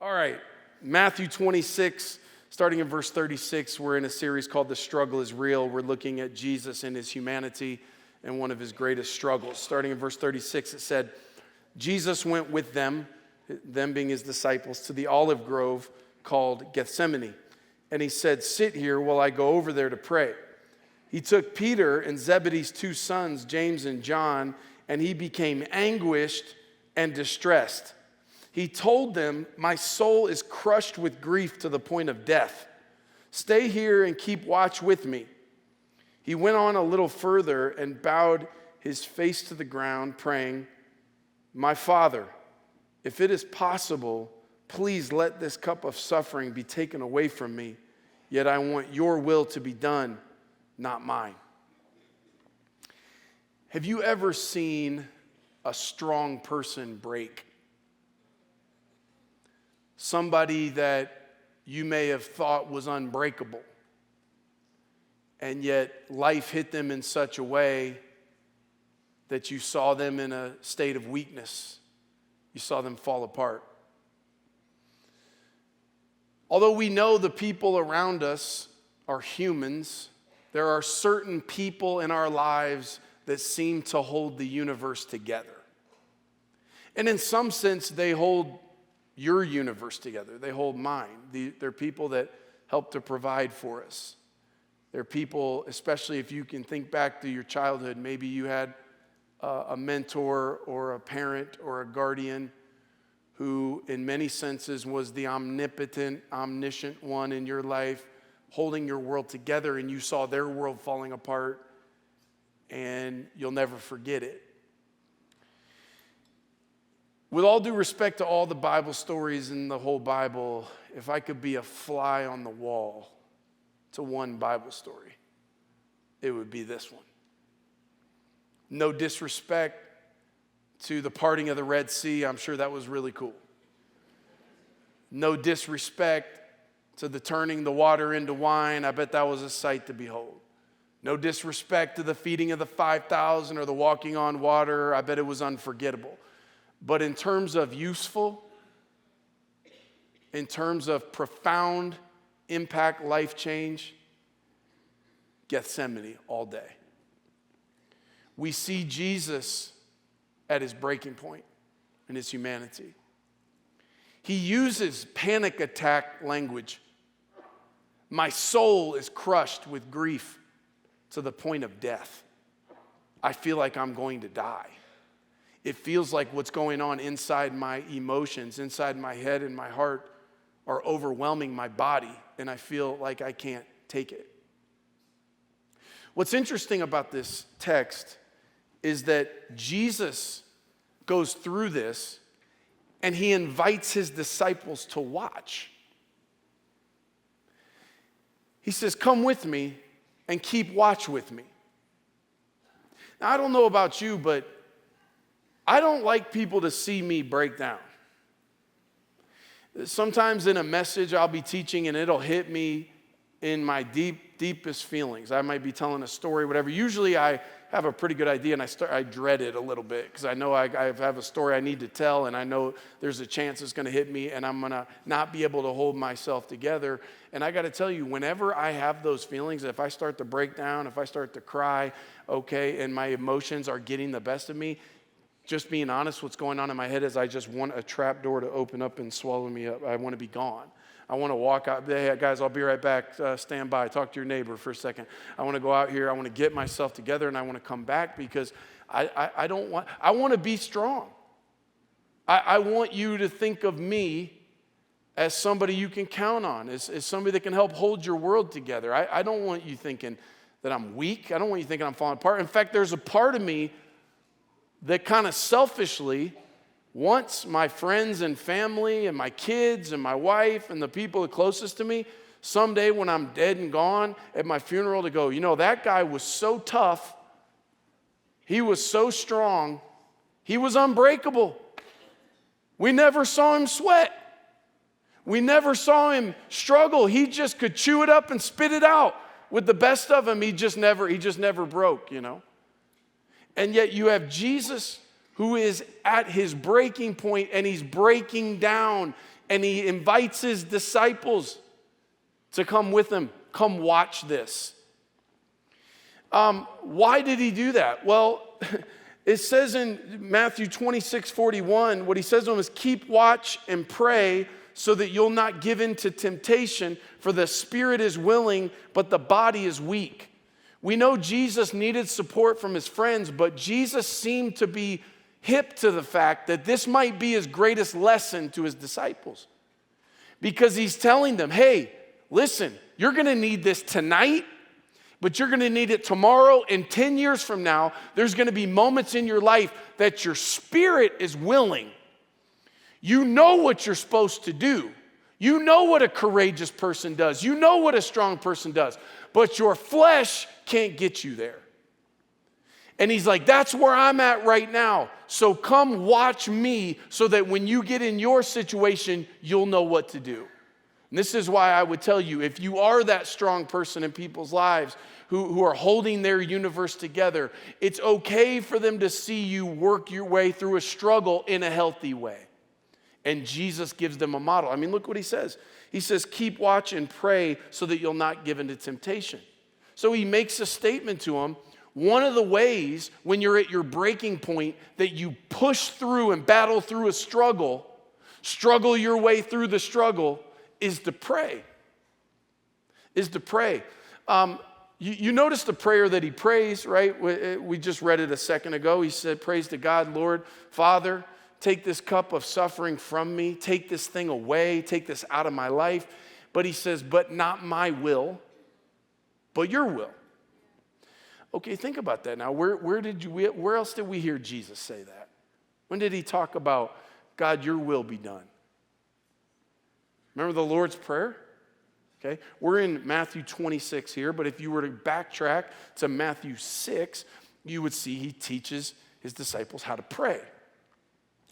All right, Matthew 26, starting in verse 36, we're in a series called The Struggle is Real. We're looking at Jesus and his humanity and one of his greatest struggles. Starting in verse 36, it said, Jesus went with them being his disciples, to the olive grove called Gethsemane. And he said, sit here while I go over there to pray. He took Peter and Zebedee's two sons, James and John, and he became anguished and distressed. He told them, my soul is crushed with grief to the point of death. Stay here and keep watch with me. He went on a little further and bowed his face to the ground, praying, my Father, if it is possible, please let this cup of suffering be taken away from me. Yet I want your will to be done, not mine. Have you ever seen a strong person break? Somebody that you may have thought was unbreakable, and yet life hit them in such a way that you saw them in a state of weakness. You saw them fall apart. Although we know the people around us are humans, there are certain people in our lives that seem to hold the universe together. And in some sense, they hold your universe together. They hold mine. They're people that help to provide for us. They're people, especially if you can think back to your childhood, maybe you had a mentor or a parent or a guardian who in many senses was the omnipotent, omniscient one in your life, holding your world together, and you saw their world falling apart, and you'll never forget it. With all due respect to all the Bible stories in the whole Bible, if I could be a fly on the wall to one Bible story, it would be this one. No disrespect to the parting of the Red Sea. I'm sure that was really cool. No disrespect to the turning the water into wine. I bet that was a sight to behold. No disrespect to the feeding of the 5,000 or the walking on water. I bet it was unforgettable. But in terms of useful, in terms of profound impact, life change, Gethsemane all day. We see Jesus at his breaking point in his humanity. He uses panic attack language. My soul is crushed with grief to the point of death. I feel like I'm going to die. It feels like what's going on inside my emotions, inside my head and my heart are overwhelming my body, and I feel like I can't take it. What's interesting about this text is that Jesus goes through this and he invites his disciples to watch. He says, come with me and keep watch with me. Now, I don't know about you, but I don't like people to see me break down. Sometimes in a message I'll be teaching and it'll hit me in my deepest feelings. I might be telling a story, whatever. Usually I have a pretty good idea and I dread it a little bit because I know I have a story I need to tell and I know there's a chance it's going to hit me and I'm going to not be able to hold myself together. And I got to tell you, whenever I have those feelings, if I start to break down, if I start to cry, okay, and my emotions are getting the best of me, just being honest, what's going on in my head is I just want a trap door to open up and swallow me up. I want to be gone. I want to walk out. Hey, guys, I'll be right back. Stand by. Talk to your neighbor for a second. I want to go out here. I want to get myself together, and I want to come back because I want to be strong. I want you to think of me as somebody you can count on, as somebody that can help hold your world together. I don't want you thinking that I'm weak. I don't want you thinking I'm falling apart. In fact, there's a part of me that kind of selfishly wants my friends and family and my kids and my wife and the people the closest to me someday when I'm dead and gone at my funeral to go, you know, that guy was so tough. He was so strong. He was unbreakable. We never saw him sweat. We never saw him struggle. He just could chew it up and spit it out. With the best of him, he just never broke, you know. And yet you have Jesus who is at his breaking point and he's breaking down and he invites his disciples to come with him. Come watch this. Why did he do that? Well, it says in Matthew 26:41, what he says to them is, keep watch and pray so that you'll not give in to temptation, for the spirit is willing, but the body is weak. We know Jesus needed support from his friends, but Jesus seemed to be hip to the fact that this might be his greatest lesson to his disciples. Because he's telling them, hey, listen, you're going to need this tonight, but you're going to need it tomorrow, and 10 years from now, there's going to be moments in your life that your spirit is willing. You know what you're supposed to do. You know what a courageous person does. You know what a strong person does. But your flesh can't get you there. And he's like, that's where I'm at right now. So come watch me so that when you get in your situation, you'll know what to do. And this is why I would tell you, if you are that strong person in people's lives who are holding their universe together, it's okay for them to see you work your way through a struggle in a healthy way. And Jesus gives them a model. I mean, look what he says. He says, keep watch and pray so that you'll not give into temptation. So he makes a statement to them. One of the ways when you're at your breaking point that you push through and battle through a struggle your way through the struggle, is to pray. You notice the prayer that he prays, right? We just read it a second ago. He said, praise to God, Lord, Father, take this cup of suffering from me. Take this thing away. Take this out of my life. But he says, but not my will, but your will. Okay, think about that now. Where else did we hear Jesus say that? When did he talk about, God, your will be done? Remember the Lord's Prayer? Okay, we're in Matthew 26 here, but if you were to backtrack to Matthew 6, you would see he teaches his disciples how to pray.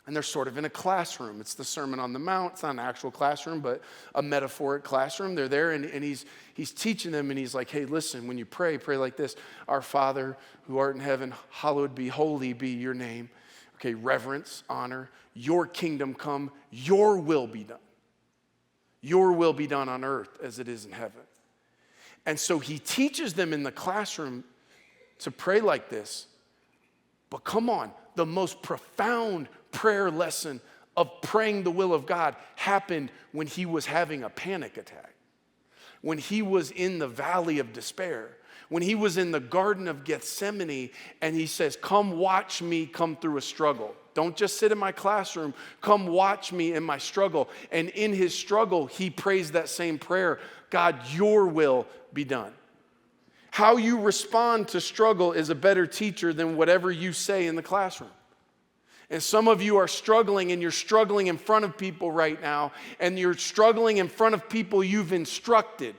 And they're sort of in a classroom. It's the Sermon on the Mount. It's not an actual classroom, but a metaphoric classroom. They're there, and he's teaching them, and he's like, hey, listen, when you pray like this. Our Father who art in heaven, hallowed be, holy be your name. Okay, reverence, honor. Your kingdom come, your will be done. Your will be done on earth as it is in heaven. And so he teaches them in the classroom to pray like this. But come on, the most profound prayer lesson of praying the will of God happened when he was having a panic attack, when he was in the valley of despair, when he was in the Garden of Gethsemane, and he says, come watch me come through a struggle. Don't just sit in my classroom. Come watch me in my struggle. And in his struggle, he prays that same prayer, God, your will be done. How you respond to struggle is a better teacher than whatever you say in the classroom. And some of you are struggling, and you're struggling in front of people right now, and you're struggling in front of people you've instructed.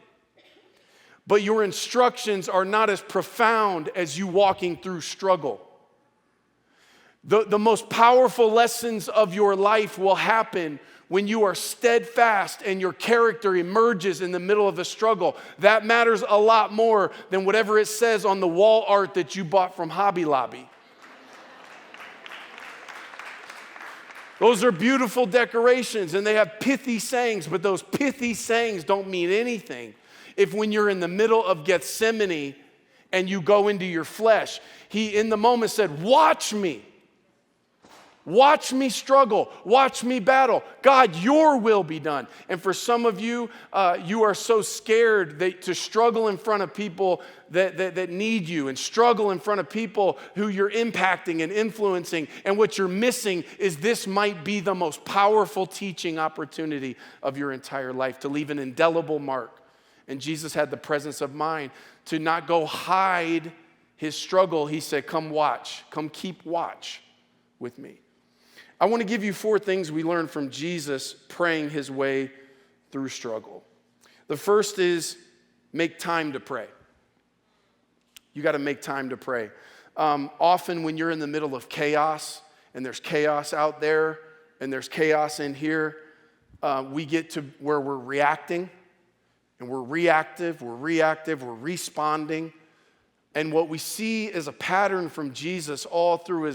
But your instructions are not as profound as you walking through struggle. The most powerful lessons of your life will happen when you are steadfast and your character emerges in the middle of a struggle. That matters a lot more than whatever it says on the wall art that you bought from Hobby Lobby. Those are beautiful decorations, and they have pithy sayings, but those pithy sayings don't mean anything if when you're in the middle of Gethsemane and you go into your flesh. He, in the moment, said, watch me. Watch me struggle. Watch me battle. God, your will be done. And for some of you, you are so scared to struggle in front of people that need you, and struggle in front of people who you're impacting and influencing. And what you're missing is this might be the most powerful teaching opportunity of your entire life, to leave an indelible mark. And Jesus had the presence of mind to not go hide his struggle. He said, come watch. Come keep watch with me. I want to give you 4 things we learned from Jesus praying his way through struggle. The first is make time to pray. You got to make time to pray. Often when you're in the middle of chaos, and there's chaos out there, and there's chaos in here, we get to where we're reacting, and we're reactive, we're responding. And what we see is a pattern from Jesus all through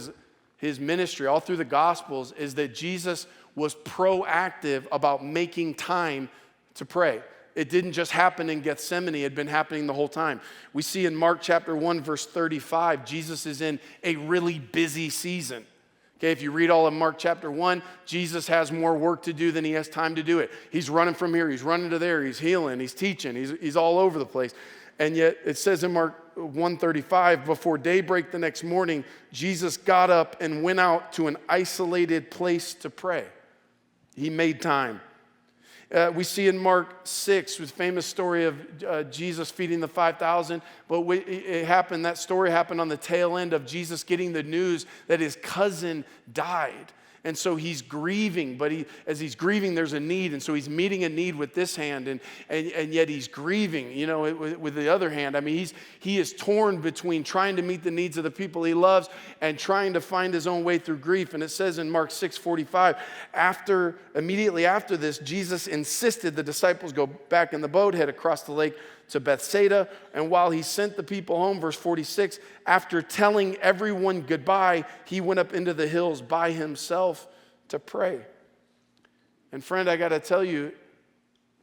his ministry, all through the Gospels, is that Jesus was proactive about making time to pray. It didn't just happen in Gethsemane, it had been happening the whole time. We see in Mark chapter 1, verse 35, Jesus is in a really busy season. Okay, if you read all of Mark chapter 1, Jesus has more work to do than he has time to do it. He's running from here, he's running to there, he's healing, he's teaching, he's all over the place. And yet it says in Mark 1:35, before daybreak the next morning, Jesus got up and went out to an isolated place to pray. He made time. We see in Mark 6, the famous story of Jesus feeding the 5,000, but that story happened on the tail end of Jesus getting the news that his cousin died. And so he's grieving, but as he's grieving, there's a need. And so he's meeting a need with this hand, and yet he's grieving, with the other hand. I mean, he is torn between trying to meet the needs of the people he loves and trying to find his own way through grief. And it says in Mark 6:45, immediately after this, Jesus insisted the disciples go back in the boat, head across the lake to Bethsaida. And while he sent the people home, verse 46, after telling everyone goodbye, he went up into the hills by himself to pray. And friend, I got to tell you,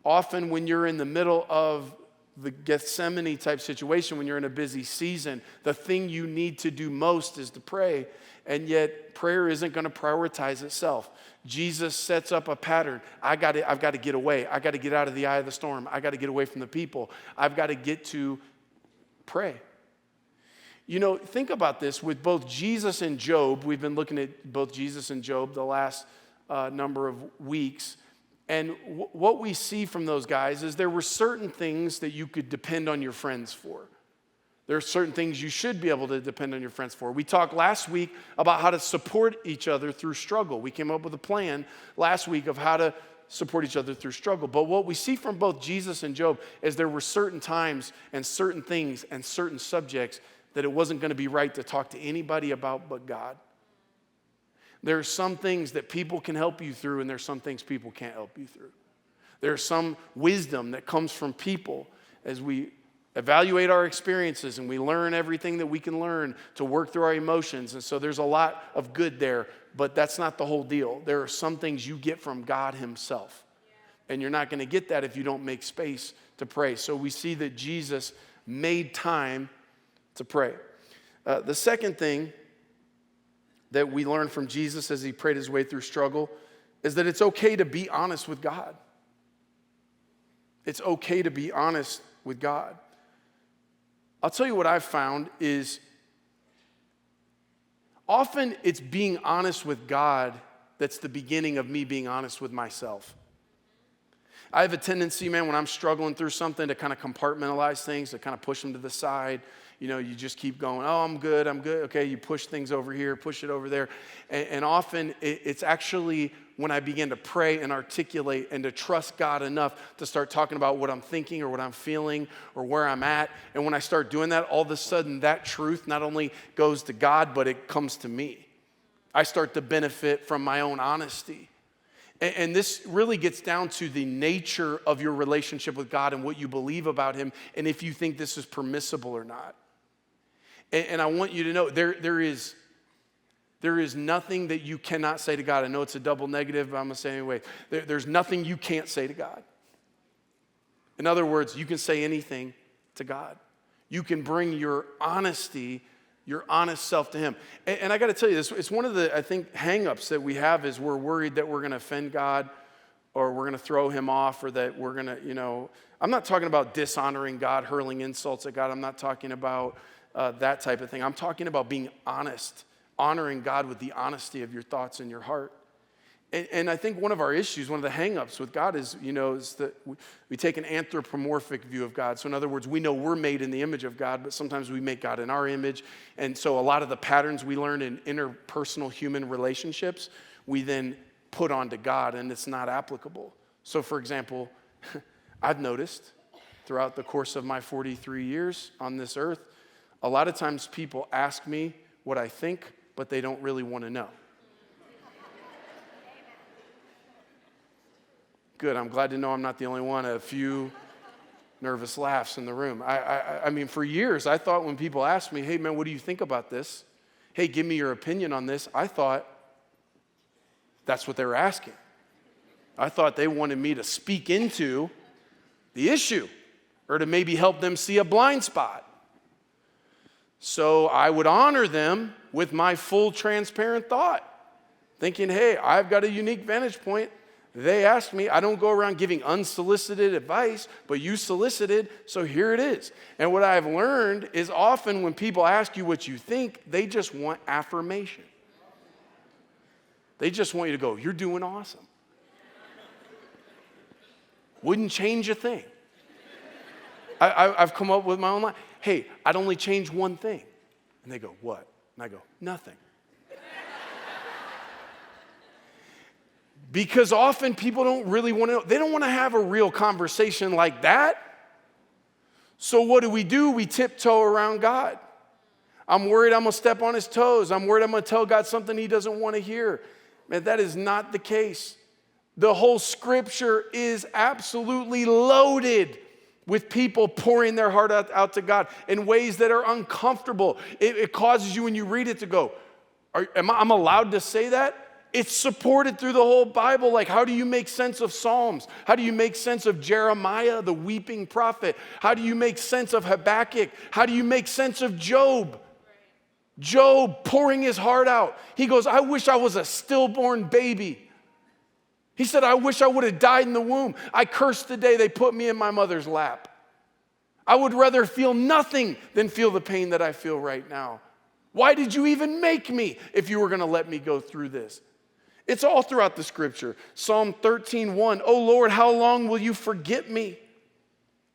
often when you're in the middle of the Gethsemane type situation, when you're in a busy season, the thing you need to do most is to pray. And yet prayer isn't going to prioritize itself. Jesus sets up a pattern. I've got to get away. I got to get out of the eye of the storm. I got to get away from the people. I've got to get to pray. Think about this with both Jesus and Job. We've been looking at both Jesus and Job the last number of weeks. And what we see from those guys is there were certain things that you could depend on your friends for. There are certain things you should be able to depend on your friends for. We talked last week about how to support each other through struggle. We came up with a plan last week of how to support each other through struggle. But what we see from both Jesus and Job is there were certain times and certain things and certain subjects that it wasn't going to be right to talk to anybody about but God. There are some things that people can help you through, and there's some things people can't help you through. There's some wisdom that comes from people as we evaluate our experiences and we learn everything that we can learn to work through our emotions. And so there's a lot of good there, but that's not the whole deal. There are some things you get from God himself. And you're not going to get that if you don't make space to pray. So we see that Jesus made time to pray. The second thing that we learn from Jesus as he prayed his way through struggle is that it's okay to be honest with God. It's okay to be honest with God. I'll tell you what I've found is often it's being honest with God that's the beginning of me being honest with myself. I have a tendency, man, when I'm struggling through something to kind of compartmentalize things, to kind of push them to the side. You just keep going, oh, I'm good. Okay, you push things over here, push it over there. And often it's actually when I begin to pray and articulate and to trust God enough to start talking about what I'm thinking or what I'm feeling or where I'm at. And when I start doing that, all of a sudden that truth not only goes to God, but it comes to me. I start to benefit from my own honesty. And this really gets down to the nature of your relationship with God and what you believe about him and if you think this is permissible or not. And I want you to know there is nothing that you cannot say to God. I know it's a double negative, but I'm going to say it anyway. There's nothing you can't say to God. In other words, you can say anything to God. You can bring your honesty, your honest self to him. And I got to tell you this, it's one of the, I think, hang-ups that we have is we're worried that we're going to offend God or we're going to throw him off or that we're going to, I'm not talking about dishonoring God, hurling insults at God. I'm not talking about that type of thing. I'm talking about being honest, honoring God with the honesty of your thoughts and your heart. And I think one of our issues, one of the hang-ups with God is that we take an anthropomorphic view of God. So in other words, we know we're made in the image of God, but sometimes we make God in our image. And so a lot of the patterns we learn in interpersonal human relationships, we then put onto God, and it's not applicable. So for example, I've noticed throughout the course of my 43 years on this earth, a lot of times people ask me what I think, but they don't really want to know. Good, I'm glad to know I'm not the only one. A few nervous laughs in the room. I mean, for years, I thought when people asked me, hey, man, what do you think about this? Hey, give me your opinion on this. I thought that's what they were asking. I thought they wanted me to speak into the issue or to maybe help them see a blind spot. So I would honor them with my full transparent thought, thinking, hey, I've got a unique vantage point. They asked me. I don't go around giving unsolicited advice, but you solicited, so here it is. And what I've learned is often when people ask you what you think, they just want affirmation. They just want you to go, you're doing awesome. Wouldn't change a thing. I've come up with my own line. Hey, I'd only change one thing. And they go, what? And I go, nothing. Because often people don't really want to, they don't want to have a real conversation like that. So what do? We tiptoe around God. I'm worried I'm going to step on his toes. I'm worried I'm going to tell God something he doesn't want to hear. Man, that is not the case. The whole scripture is absolutely loaded with people pouring their heart out to God in ways that are uncomfortable. It causes you, when you read it, to go, I'm allowed to say that? It's supported through the whole Bible. Like, how do you make sense of Psalms? How do you make sense of Jeremiah, the weeping prophet? How do you make sense of Habakkuk? How do you make sense of Job? Job pouring his heart out. He goes, I wish I was a stillborn baby. He said, I wish I would have died in the womb. I cursed the day they put me in my mother's lap. I would rather feel nothing than feel the pain that I feel right now. Why did you even make me if you were going to let me go through this? It's all throughout the scripture. Psalm 13:1, oh Lord, how long will you forget me?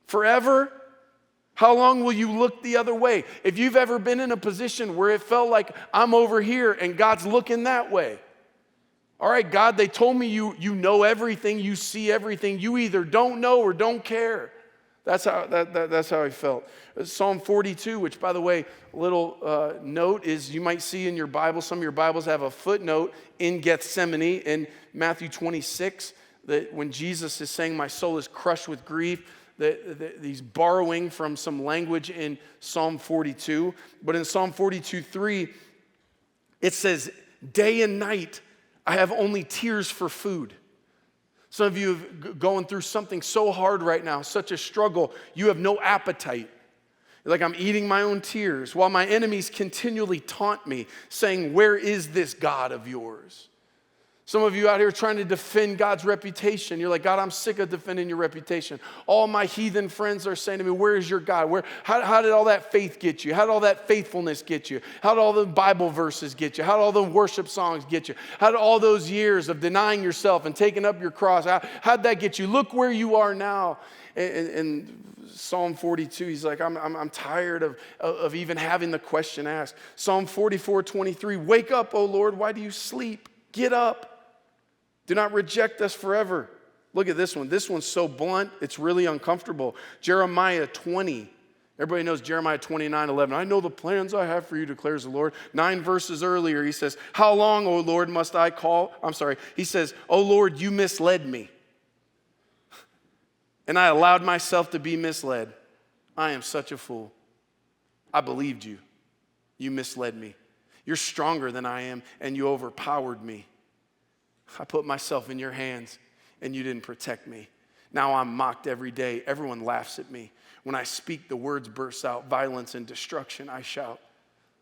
Forever? How long will you look the other way? If you've ever been in a position where it felt like I'm over here and God's looking that way. All right, God, they told me you know everything, you see everything. You either don't know or don't care. That's how I felt. Psalm 42, which, by the way, little note is you might see in your Bible, some of your Bibles have a footnote in Gethsemane in Matthew 26, that when Jesus is saying, my soul is crushed with grief, that he's borrowing from some language in Psalm 42. But in Psalm 42:3, it says, day and night, I have only tears for food. Some of you have going through something so hard right now, such a struggle, you have no appetite. You're like, I'm eating my own tears, while my enemies continually taunt me, saying, where is this God of yours? Some of you out here trying to defend God's reputation. You're like, God, I'm sick of defending your reputation. All my heathen friends are saying to me, where is your God? How did all that faith get you? How did all that faithfulness get you? How did all the Bible verses get you? How did all the worship songs get you? How did all those years of denying yourself and taking up your cross, how did that get you? Look where you are now. And Psalm 42, he's like, I'm tired of even having the question asked. Psalm 44:23, wake up, O Lord, why do you sleep? Get up. Do not reject us forever. Look at this one. This one's so blunt, it's really uncomfortable. Jeremiah 20. Everybody knows Jeremiah 29:11. I know the plans I have for you, declares the Lord. 9 verses earlier, he says, how long, O Lord, must I call? He says, O Lord, you misled me. And I allowed myself to be misled. I am such a fool. I believed you. You misled me. You're stronger than I am, and you overpowered me. I put myself in your hands, and you didn't protect me. Now I'm mocked every day. Everyone laughs at me. When I speak, the words burst out. Violence and destruction, I shout.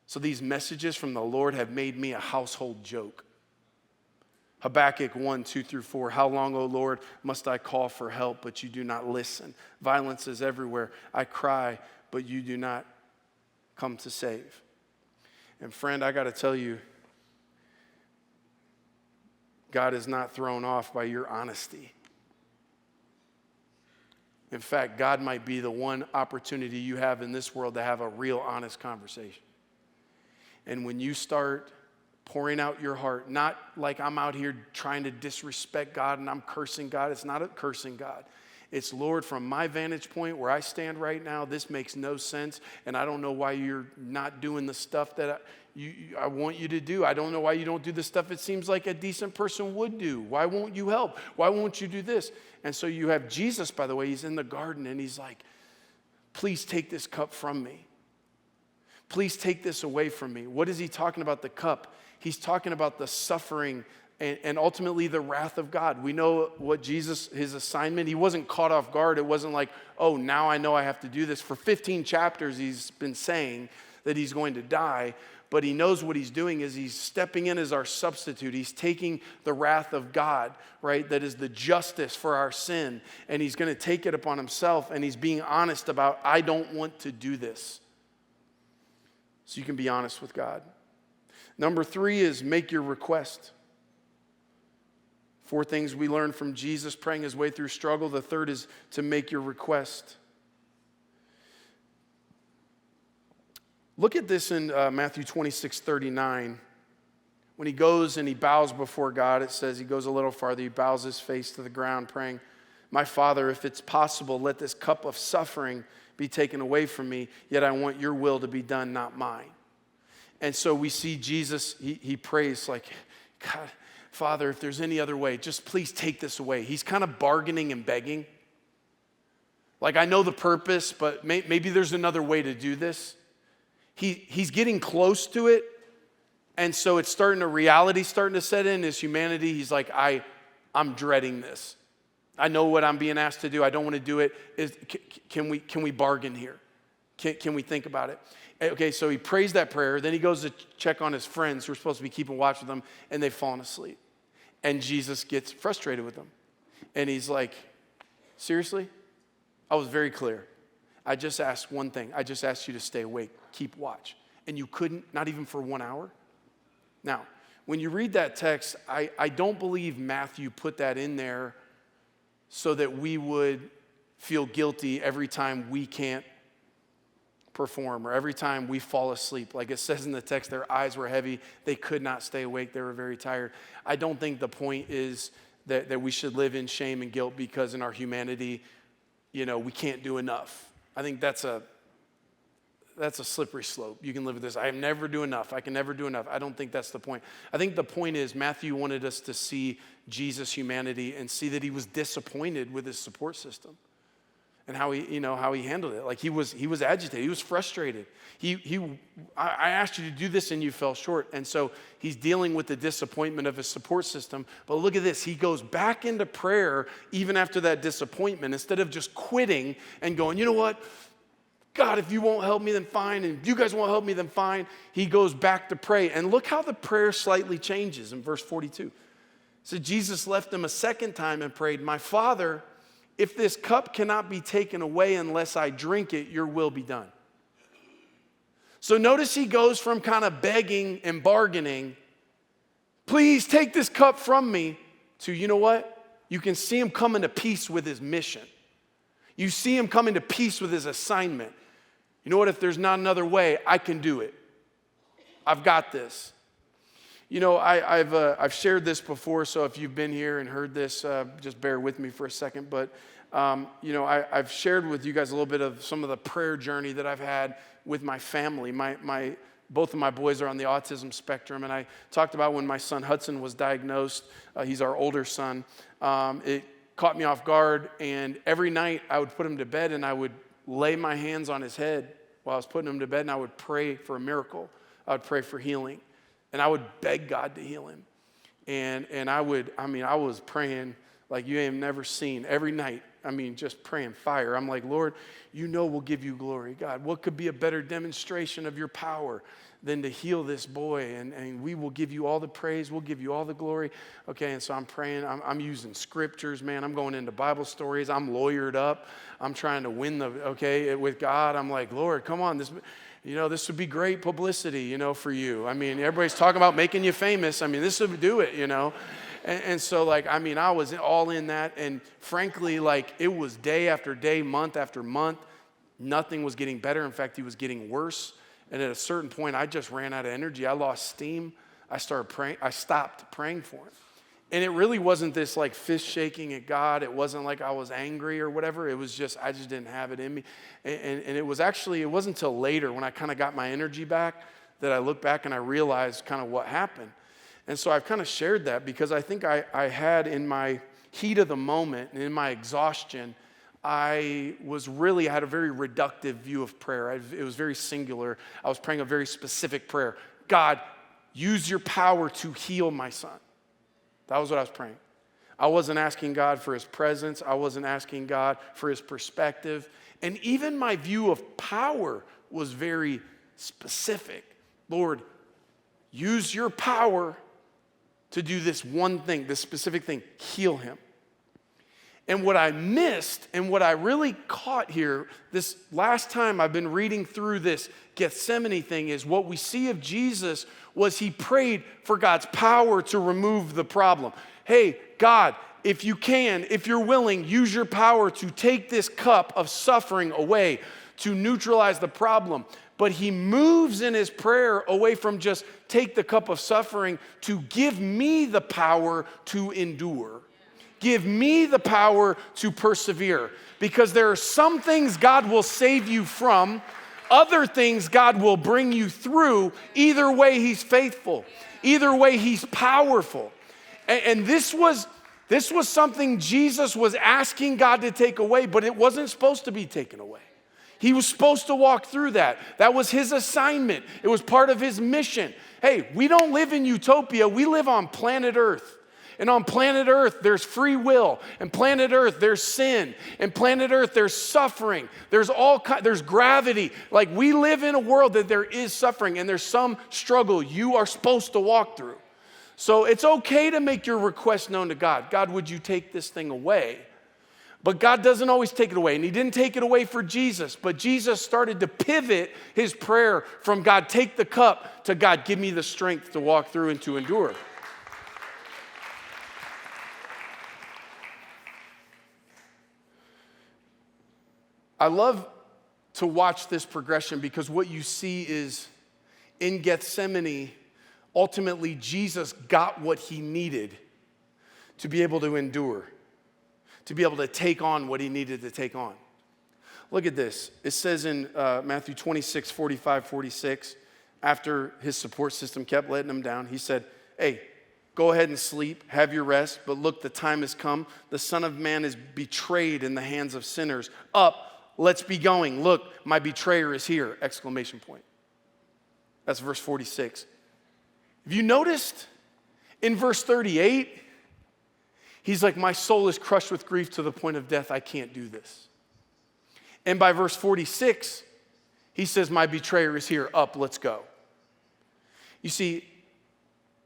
So these messages from the Lord have made me a household joke. Habakkuk 1:2-4. How long, O Lord, must I call for help, but you do not listen? Violence is everywhere. I cry, but you do not come to save. And friend, I got to tell you, God is not thrown off by your honesty. In fact, God might be the one opportunity you have in this world to have a real honest conversation. And when you start pouring out your heart, not like I'm out here trying to disrespect God and I'm cursing God. It's not a cursing God. It's, Lord, from my vantage point where I stand right now, this makes no sense, and I don't know why you're not doing the stuff that I want you to do. I don't know why you don't do the stuff it seems like a decent person would do. Why won't you help? Why won't you do this? And so you have Jesus, by the way, he's in the garden, and he's like, please take this cup from me. Please take this away from me. What is he talking about, the cup? He's talking about the suffering and ultimately the wrath of God. We know what Jesus, his assignment, he wasn't caught off guard. It wasn't like, oh, now I know I have to do this. For 15 chapters, he's been saying that he's going to die, but he knows what he's doing is he's stepping in as our substitute. He's taking the wrath of God, right? That is the justice for our sin, and he's going to take it upon himself, and he's being honest about, I don't want to do this. So you can be honest with God. Number 3 is make your request. 4 things we learned from Jesus praying his way through struggle. The third is to make your request. Look at this in Matthew 26:39. When he goes and he bows before God, it says he goes a little farther. He bows his face to the ground praying, my Father, if it's possible, let this cup of suffering be taken away from me, yet I want your will to be done, not mine. And so we see Jesus, he prays like, God, Father, if there's any other way, just please take this away. He's kind of bargaining and begging. Like, I know the purpose, but maybe there's another way to do this. He's getting close to it, and so it's reality starting to set in his humanity. He's like, I'm dreading this. I know what I'm being asked to do. I don't want to do it. Can we bargain here? Can we think about it? Okay, so he prays that prayer. Then he goes to check on his friends who are supposed to be keeping watch with him, and they've fallen asleep. And Jesus gets frustrated with them. And he's like, seriously? I was very clear. I just asked one thing. I just asked you to stay awake, keep watch. And you couldn't, not even for 1 hour? Now, when you read that text, I don't believe Matthew put that in there so that we would feel guilty every time we can't perform or every time we fall asleep. Like it says in the text, their eyes were heavy. They could not stay awake. They were very tired. I don't think the point is that we should live in shame and guilt because in our humanity, we can't do enough. I think that's a slippery slope. You can live with this. I never do enough. I can never do enough. I don't think that's the point. I think the point is Matthew wanted us to see Jesus' humanity and see that he was disappointed with his support system and how he handled it. Like he was agitated. He was frustrated. I asked you to do this and you fell short. And so he's dealing with the disappointment of his support system. But look at this. He goes back into prayer even after that disappointment instead of just quitting and going, you know what? God, if you won't help me, then fine. And if you guys won't help me, then fine. He goes back to pray. And look how the prayer slightly changes in verse 42. So Jesus left them a second time and prayed, my Father, if this cup cannot be taken away unless I drink it, your will be done. So notice he goes from kind of begging and bargaining, please take this cup from me, to, you know what? You can see him coming to peace with his mission. You see him coming to peace with his assignment. You know what? If there's not another way, I can do it. I've got this. I've shared this before, so if you've been here and heard this, just bear with me for a second. But, I've shared with you guys a little bit of some of the prayer journey that I've had with my family. Both of my boys are on the autism spectrum, and I talked about when my son Hudson was diagnosed. He's our older son. It caught me off guard, and every night I would put him to bed, and I would lay my hands on his head while I was putting him to bed, and I would pray for a miracle. I would pray for healing. And I would beg God to heal him. And I was praying like you have never seen every night. Just praying fire. I'm like, Lord, we'll give you glory. God, what could be a better demonstration of your power than to heal this boy? And we will give you all the praise. We'll give you all the glory. Okay, and so I'm praying. I'm using scriptures, man. I'm going into Bible stories. I'm lawyered up. I'm trying to win with God. I'm like, Lord, come on. This would be great publicity, for you. Everybody's talking about making you famous. This would do it, And so, I was all in that. And frankly, it was day after day, month after month. Nothing was getting better. In fact, he was getting worse. And at a certain point, I just ran out of energy. I lost steam. I stopped praying for him. And it really wasn't this fist shaking at God. It wasn't like I was angry or whatever. It was just, I just didn't have it in me. And it wasn't until later when I kind of got my energy back that I looked back and I realized kind of what happened. And so I've kind of shared that because I think I had in my heat of the moment and in my exhaustion, I had a very reductive view of prayer. It was very singular. I was praying a very specific prayer. God, use your power to heal my son. That was what I was praying. I wasn't asking God for his presence. I wasn't asking God for his perspective. And even my view of power was very specific. Lord, use your power to do this one thing, this specific thing, heal him. And what I missed and what I really caught here, this last time I've been reading through this Gethsemane thing, is what we see of Jesus was he prayed for God's power to remove the problem. Hey, God, if you can, if you're willing, use your power to take this cup of suffering away, to neutralize the problem. But he moves in his prayer away from just take the cup of suffering to give me the power to endure. Give me the power to persevere. Because there are some things God will save you from, other things God will bring you through. Either way, he's faithful. Either way, he's powerful. And this was something Jesus was asking God to take away, but it wasn't supposed to be taken away. He was supposed to walk through that. That was his assignment. It was part of his mission. Hey, we don't live in utopia. We live on planet Earth. And on planet Earth, there's free will. And planet Earth, there's sin. And planet Earth, there's suffering. There's gravity. Like, we live in a world that there is suffering and there's some struggle you are supposed to walk through. So it's okay to make your request known to God. God, would you take this thing away? But God doesn't always take it away. And he didn't take it away for Jesus. But Jesus started to pivot his prayer from God, take the cup, to God, give me the strength to walk through and to endure. I love to watch this progression because what you see is in Gethsemane, ultimately Jesus got what he needed to be able to endure, to be able to take on what he needed to take on. Look at this. It says in Matthew 26, 45, 46, after his support system kept letting him down, he said, hey, go ahead and sleep, have your rest, but look, the time has come. The Son of Man is betrayed in the hands of sinners. Up, let's be going. Look, my betrayer is here, exclamation point. That's verse 46. Have you noticed in verse 38, he's like, my soul is crushed with grief to the point of death. I can't do this. And by verse 46, he says, my betrayer is here. Up, let's go. You see,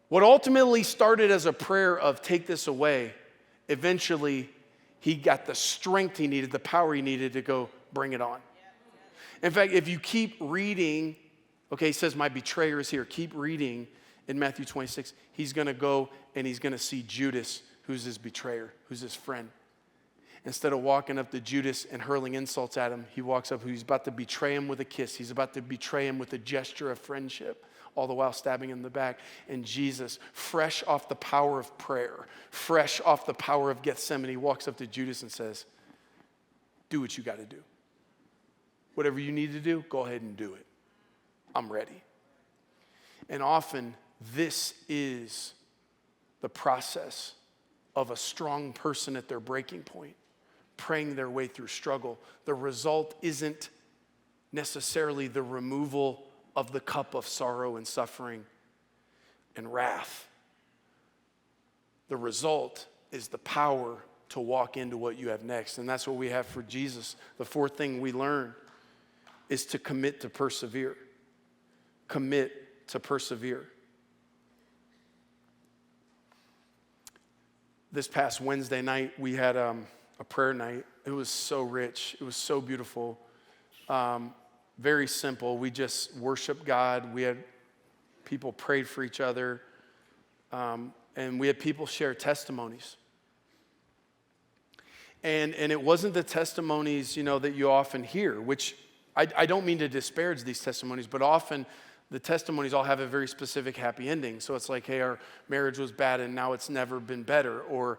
what ultimately started as a prayer of take this away, eventually he got the strength he needed, the power he needed to go bring it on. In fact, if you keep reading, okay, he says, my betrayer is here. Keep reading in Matthew 26. He's going to go and he's going to see Judas, who's his betrayer, who's his friend. Instead of walking up to Judas and hurling insults at him, he walks up, he's about to betray him with a kiss. He's about to betray him with a gesture of friendship, all the while stabbing him in the back. And Jesus, fresh off the power of prayer, fresh off the power of Gethsemane, walks up to Judas and says, do what you got to do. Whatever you need to do, go ahead and do it. I'm ready. And often, this is the process of a strong person at their breaking point, praying their way through struggle. The result isn't necessarily the removal of the cup of sorrow and suffering and wrath. The result is the power to walk into what you have next. And that's what we have for Jesus. The fourth thing we learn is to commit to persevere. Commit to persevere. This past Wednesday night, we had a prayer night. It was so rich. It was so beautiful. Very simple. We just worshiped God. We had people prayed for each other. And we had people share testimonies. And it wasn't the testimonies, that you often hear, which I don't mean to disparage these testimonies, but often the testimonies all have a very specific happy ending. So it's like, hey, our marriage was bad and now it's never been better. Or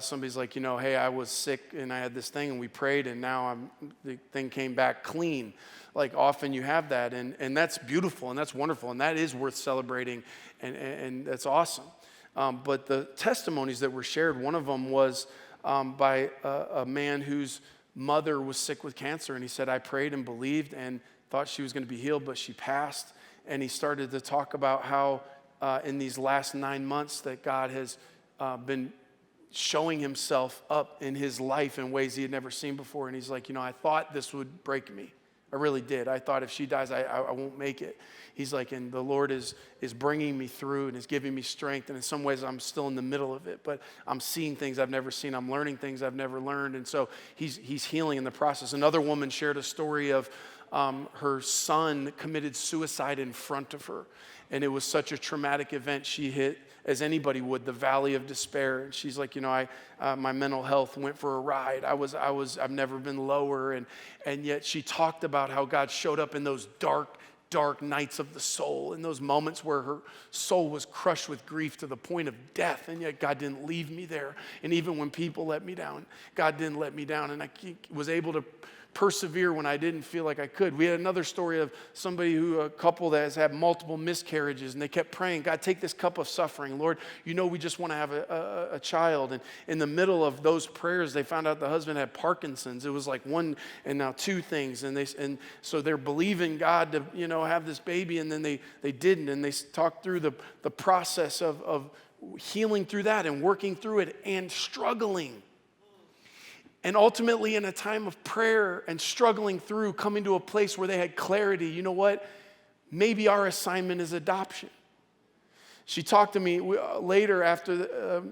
somebody's like, hey, I was sick and I had this thing and we prayed and now the thing came back clean. Like often you have that and that's beautiful and that's wonderful and that is worth celebrating and that's awesome. But the testimonies that were shared, one of them was by a man whose mother was sick with cancer. And he said, I prayed and believed and thought she was going to be healed, but she passed. And he started to talk about how in these last 9 months that God has been showing himself up in his life in ways he had never seen before. And he's like, I thought this would break me. I really did. I thought if she dies, I won't make it. He's like, and the Lord is bringing me through and is giving me strength. And in some ways, I'm still in the middle of it, but I'm seeing things I've never seen. I'm learning things I've never learned. And so he's healing in the process. Another woman shared a story of her son committed suicide in front of her. And it was such a traumatic event. She hit, as anybody would, the valley of despair. And she's like, my mental health went for a ride. I've never been lower. And yet she talked about how God showed up in those dark nights of the soul, in those moments where her soul was crushed with grief to the point of death. And yet God didn't leave me there. And even when people let me down, God didn't let me down. And I was able to persevere when I didn't feel like I could. We had another story of a couple that has had multiple miscarriages, and they kept praying, God, take this cup of suffering. Lord, we just want to have a child. And in the middle of those prayers, they found out the husband had Parkinson's. It was like one and now two things. And so they're believing God to, have this baby, and then they didn't. And they talked through the process of healing through that and working through it and struggling. And ultimately, in a time of prayer and struggling through, coming to a place where they had clarity, you know what? Maybe our assignment is adoption. She talked to me later after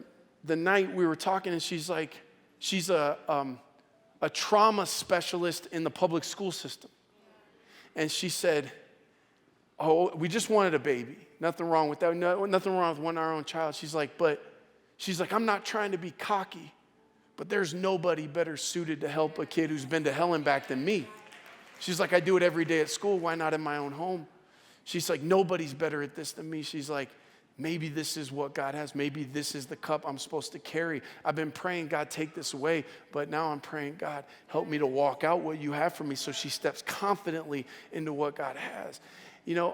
the night we were talking, and she's like, she's a trauma specialist in the public school system. And she said, we just wanted a baby. Nothing wrong with that. Nothing wrong with wanting our own child. She's like, I'm not trying to be cocky. But there's nobody better suited to help a kid who's been to hell and back than me. She's like, I do it every day at school. Why not in my own home? She's like, nobody's better at this than me. She's like, maybe this is what God has. Maybe this is the cup I'm supposed to carry. I've been praying, God, take this away. But now I'm praying, God, help me to walk out what you have for me. So she steps confidently into what God has.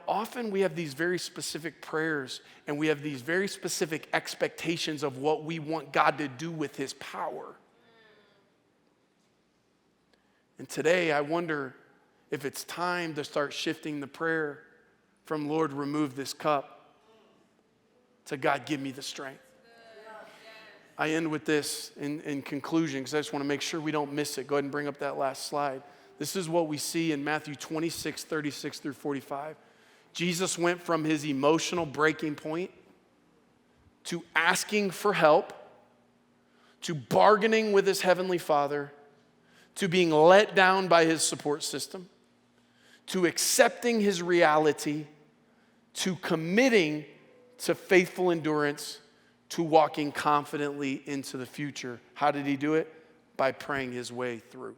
Often we have these very specific prayers and we have these very specific expectations of what we want God to do with his power. And today I wonder if it's time to start shifting the prayer from Lord, remove this cup, to God, give me the strength. I end with this in conclusion because I just want to make sure we don't miss it. Go ahead and bring up that last slide. This is what we see in Matthew 26, 36 through 45. Jesus went from his emotional breaking point to asking for help, to bargaining with his heavenly Father, to being let down by his support system, to accepting his reality, to committing to faithful endurance, to walking confidently into the future. How did he do it? By praying his way through.